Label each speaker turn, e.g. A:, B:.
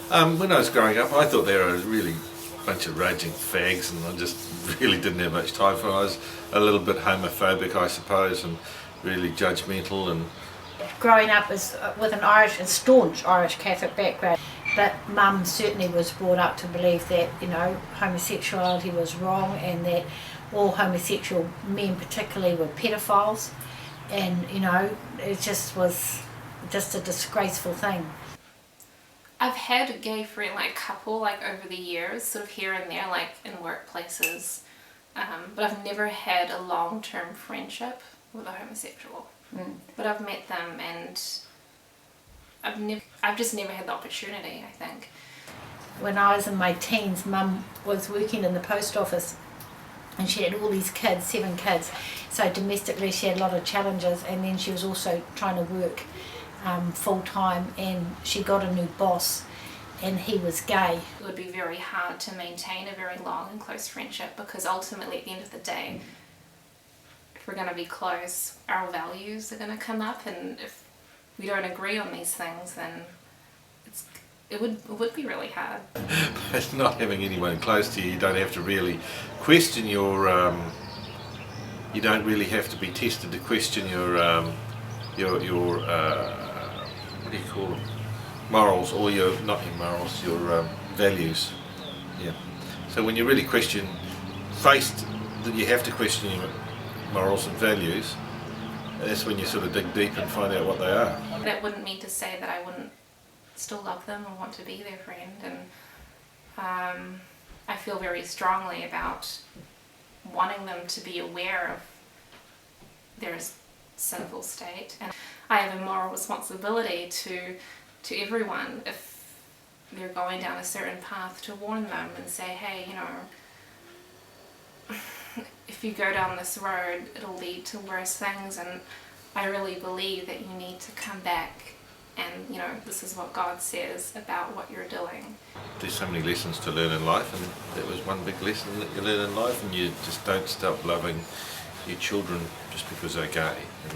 A: When I was growing up, I thought they were a really bunch of raging fags, and I just really didn't have much time for them. I was a little bit homophobic, I suppose, and really judgmental. And
B: Growing up with a staunch Irish Catholic background, but Mum certainly was brought up to believe that homosexuality was wrong, and that all homosexual men particularly were pedophiles, and it just was just a disgraceful thing.
C: I've had a gay friend, couple, over the years, sort of here and there, in workplaces, but I've never had a long-term friendship with a homosexual. But I've met them, and I've just never had the opportunity, I think.
B: When I was in my teens, Mum was working in the post office, and she had all these kids, 7 kids, so domestically she had a lot of challenges, and then she was also trying to work full-time, and she got a new boss, and he was gay.
C: It would be very hard to maintain a very long and close friendship, because ultimately at the end of the day, if we're going to be close, our values are going to come up, and if we don't agree on these things, then it would be really hard.
A: But not having anyone close to you, you don't have to really question your. You don't really have to be tested to question your what do you call them? Morals, or not your morals, your values. Yeah. So when you're really faced that you have to question your morals and values, that's when you sort of dig deep and find out what they are.
C: That wouldn't mean to say that I wouldn't still love them and want to be their friend, and I feel very strongly about wanting them to be aware of their sinful state, and I have a moral responsibility to everyone if they're going down a certain path, to warn them and say, hey, if you go down this road, it'll lead to worse things, and I really believe that you need to come back, and this is what God says about what you're doing.
A: There's so many lessons to learn in life, and that was one big lesson that you learn in life, and you just don't stop loving your children just because they're gay.